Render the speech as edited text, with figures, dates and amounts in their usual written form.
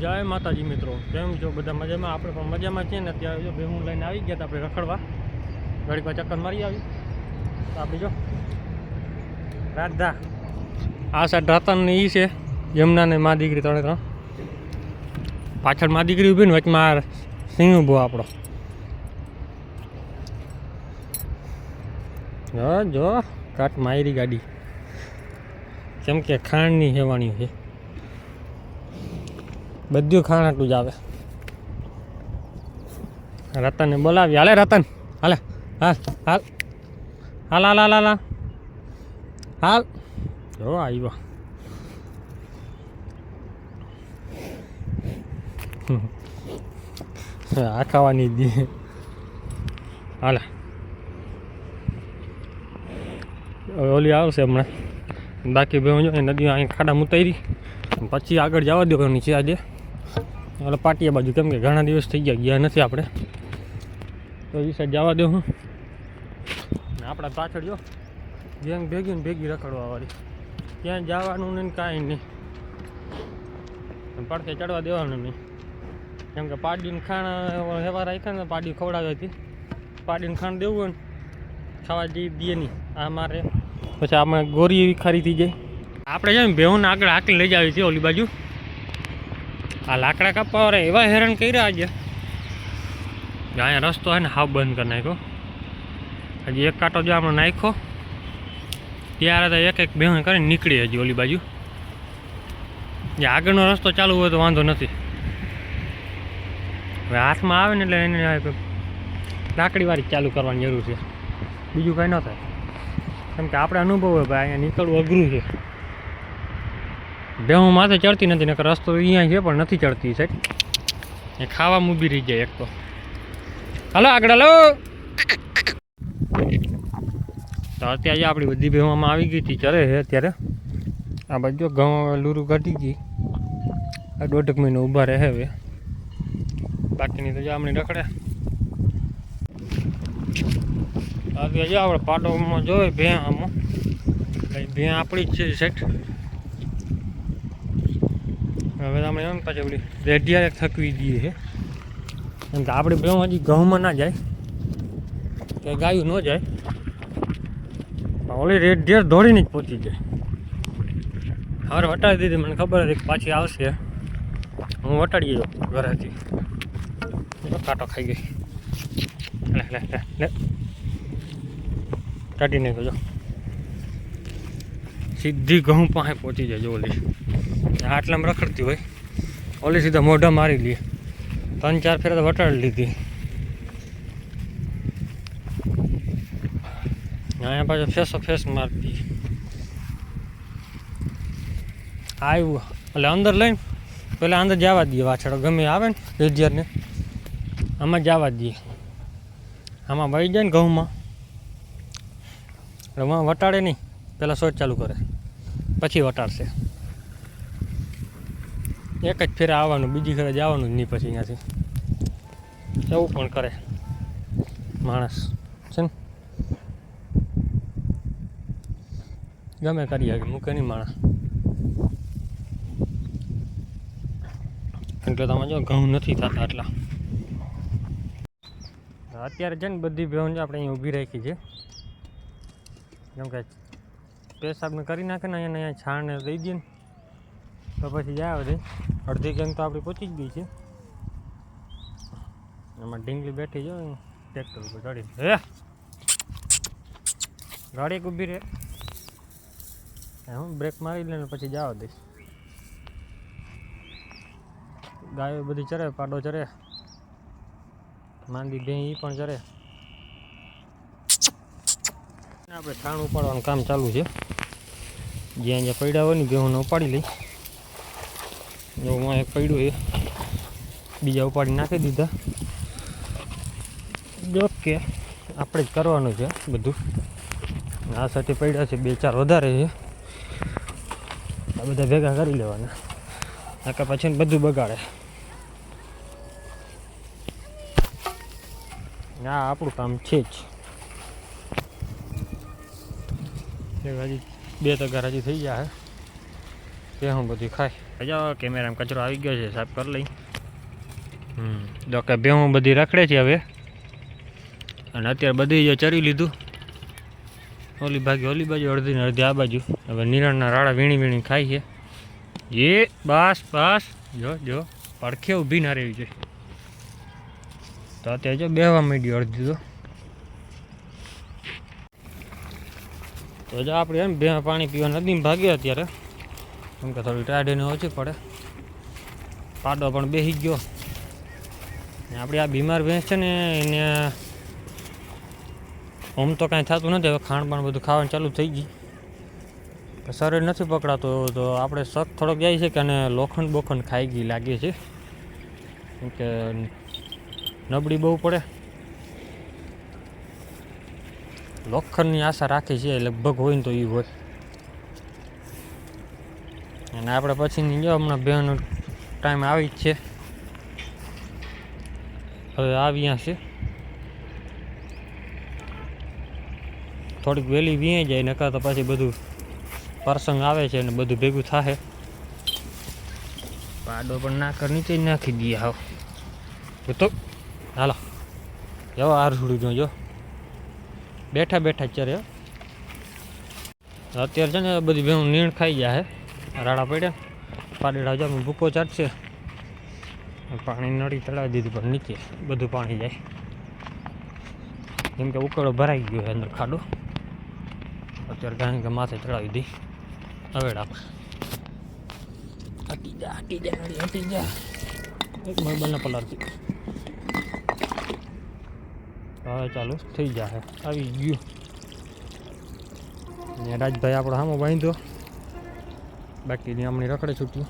जय माताजी मित्रों केम जो बधा मजा में आपणे पण मजा में छे ने त्यारे जो बेहूं लईने आवी गया आपणे रखड़वा घड़ी पर चक्कर मारी आवी तो आपणे जो राधा आ साइड रतन ने ई छे यमुना ने मां दीकरी त्रण त्रण पाछळ मां दीकरी ऊभी ने वचमां सिंह ऊभो आपणो जो काट मायरी गाड़ी केम के खांडनी हेवाणी है बधु खाण आटलू ज आवे रतन ने बोलावी हाले रतन हाले हाल हाल हाल हाल हाल हाल हाल जो आव्यो आ खावानी दी हाले ओली आवशे हमणे बाकी बेहूं जो नदी अहीं खाड़ा मुताई पछी आगळ जवा दो नीचे आजे એટલે પાટિયા બાજુ કેમ કે ઘણા દિવસ થઈ ગયા નથી આપણે તો એ સાઈડ જવા દઉં હું ને આપણા પાછળ જો ગેંગ ભેગી ને ભેગી રખડવાવાળી ક્યાં જવાનું નહીં કાંઈ નહીં પડખે ચડવા દેવાનું નહીં કેમ કે પાડીને ખાણ હેવા રાખ્યા ને પાડી ખવડાવી હતી પાડીને ખાણ દેવું હોય ને ખાવા જઈ દે નહીં આ મારે પછી આમાં ગોરી એવી ખારી થઈ જાય આપણે છે ને બેહુને આગળ હાકલી લઈ જાવી છે ઓલી બાજુ આ લાકડા કાપવા એવા હેરાન કર્યા આજે અહીંયા રસ્તો હે ને હાવ બંધ કરી નાખ્યો હજી એક કાંટો જો આપણે નાખ્યો ત્યારે તો એક એક બેહું કરીને નીકળી હજી ઓલી બાજુ જે આગળનો રસ્તો ચાલુ હોય તો વાંધો નથી હવે હાથમાં આવે ને એટલે એને લાકડીવાળી ચાલુ કરવાની જરૂર છે બીજું કાંઈ ન થાય કેમ કે આપણે અનુભવ હોય ભાઈ અહીંયા નીકળવું અઘરું છે બેહું માથે ચડતી નથી નકર રસ્તો અહીંયા છે પણ નથી ચડતી સાઈડ એ ખાવામાં ઊભી રહી જાય એક તો હાલો આગળ હાલો તો અત્યારે આપણી બધી બેહવામાં આવી ગઈ હતી ચરે છે અત્યારે આ બાજુ ઘઉં લૂરું ઘટી ગઈ આ 1.5 મહિનો ઊભા રહે હવે બાકીની તો જામણી રખડે અત્યારે જો આપણે પાટોમાં જોઈએ ભે આમાં ભે આપણી જ છે સેટ હવે આપણે એમ પાછી ઓલી રેડિયારે થકવી દઈએ છે કેમ કે આપણે બે હજી ઘઉંમાં ના જાય કે ગાયું ન જાય ઓલી રેડિયર દોડીને જ પહોંચી જાય હવે વટાડી દીધી મને ખબર હતી કે પાછી આવશે હું વટાડી ગયો ઘરેથી કાંટો ખાઈ ગઈ લે લે લે લે કાઢી નાખ્યો જો સીધી ઘઉં પાસે પહોંચી જાય જો ઓલી આટલામાં રખડતી હોય ઓલી સીધા મોઢા મારી લે 3-4 ફેરા તો વટાડી લીધી અહીંયા પાછું ફેસો ફેસ મારતી આવ્યું એટલે અંદર લઈને પેલા અંદર જવા દઈએ વાછળ ગમે આવે ને રેડિયરને આમાં જવા દઈએ આમાં વહી જાય ને ઘઉંમાં એટલે માં વટાડે નહીં પહેલાં શોટ ચાલુ કરે પછી વટાડશે એક જ ફેરા આવવાનું બીજી ફેરા જવાનું જ નહીં પછી અહીંયાથી એવું પણ કરે માણસ છે ને ગમે કરી શકે મૂકે નહીં માણસ એટલે તમે જો ઘઉં નથી થતા આટલા અત્યારે છે ને બધી ભેણ આપણે અહીંયા ઊભી રાખી છે કેમ કે પેશાબને કરી નાખે ને અહીંયા છાણને દઈ દઈએ ને તો પછી જાય બધી અડધી ગેંગ તો આપણી પહોંચી જ ગઈ છે એમાં ઢીંગલી બેઠી જો ટ્રેક્ટર ઉપર ચડી હે ગાડી ઊભી રહે હું બ્રેક મારી લઈને પછી જવા દઈશ ગાયો બધી ચરે પાડો ચરે માંદી ભેં એ પણ ચરે આપણે છાણ ઉપાડવાનું કામ ચાલુ છે જ્યાં જ્યાં પડ્યા હોય ને ભેહુંને ઉપાડી લઈ એવું એક પડ્યું એ બીજા ઉપાડી નાખી દીધા જો કે આપણે જ કરવાનું છે બધું આ સાથે પડ્યા છે 2-4 વધારે છે આ બધા ભેગા કરી લેવાના આખા પછી બધું બગાડે આ આપણું કામ છે જ હજી 2 તગાર હજી થઈ ગયા તે હું બધી ખાય જો કેમેરામાં કચરો આવી ગયો છે, સાફ કરી લઈ. જો કે ભેહું બધી રખડે છે હવે, અને અત્યારે બધી જો ચરી લીધું. ઓલી બાજુ અડધી ને અડધી આ બાજુ. હવે નિરણના રાડા વીણી વીણી ખાય છે. એ બસ જો પડખે ઊભી ના રહેવી જોઈએ. તો અત્યારે જો બેહવા માંડ્યું અડધી તો જો આપણે એમ બે પાણી પીવા નદીમાં ભાગ્યા અત્યારે, કેમ કે થોડી ટાઢીને ઓછી પડે. પાડો પણ બેસી ગયો. આપણી આ બીમાર ભેંસ છે ને એને આમ તો કાંઈ થતું નથી. હવે ખાણ પણ બધું ખાવાનું ચાલુ થઈ ગઈ. શરીર નથી પકડાતું તો આપણે શક થોડોક જાય છે કે અને લોખંડ બોખંડ ખાઈ ગઈ લાગે છે, કેમ કે નબળી બહુ પડે. લોખંડની આશા રાખી છે, લગભગ હોય ને તો એ હોય. અને આપણે પછીની જો હમણાં બેનો ટાઈમ આવી જ છે. હવે આવ્યા છે થોડીક વહેલી વીએ જાય, નકર તો પછી બધું પ્રસંગ આવે છે ને બધું ભેગું થાય. પાડો પણ નાકર નીચે નાખી દઈએ. હાવ તો હાલો જો આરસુડી જો બેઠા અત્યારે. અત્યારે છે ને બધી ભેહું નીણ ખાઈ જાય. રાડા પડ્યા, પાડીડા જો ભૂકો ચાટશે. પાણી નળી ચડાવી દીધું પણ નીચે બધું પાણી જાય, કેમ કે ઉકળો ભરાઈ ગયો અંદર ખાડો. અત્યારે કારણ કે માથે ચડાવી દી. હવે હટી જા એક મોબાઈલના પલારથી. હવે ચાલુ થઈ જાય. આવી ગયું ને રાજભાઈ આપણો સામો બાંધ્યો, બાકીની હમણાં રખડે છૂટ્યું.